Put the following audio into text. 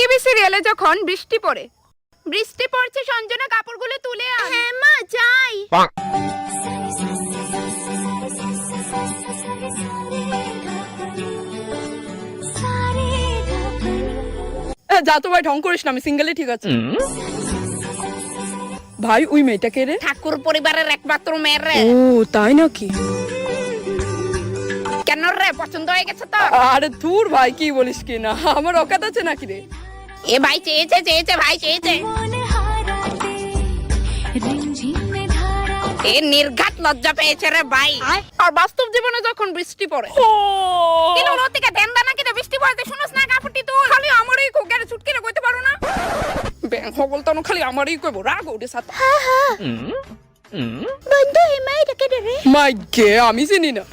TV সিরিয়ালে যখন বৃষ্টি পড়ে, বৃষ্টি পড়ছে সঞ্জনা কাপড়গুলো তুলে আন। হ্যাঁ মা যাই। যা তো ভাই, ঢং করিস না, আমি সিঙ্গেলই ঠিক আছে। ভাই ওই মেয়েটাকে রে? ঠাকুর পরিবারের একমাত্র মেয়ের রে। ও তাই নাকি? কেন রে, পছন্দ হয়ে গেছে তো? আরে দূর ভাই, কি বলিস কি না, আমার অকাত আছে নাকি রে? এ ভাই চেয়েছে ভাই চেয়েছে। এ নির্ঘাত লজ্জা পেয়েছে রে ভাই। আর বাস্তব জীবনে যখন বৃষ্টি পড়ে, কেন রতিকে দেন দা নাকি রে বৃষ্টি পড়তে? শুনোস না কাপড়টি তুল। খালি আমারই কোকের ছুটকিরে কইতে পারো না? ব্যাং হগল তখন খালি আমারই কইবো, রাগ ওঠে সাথে। বন্ধু এই মাইটাকে রে। মাই গে, আমি চিনি না।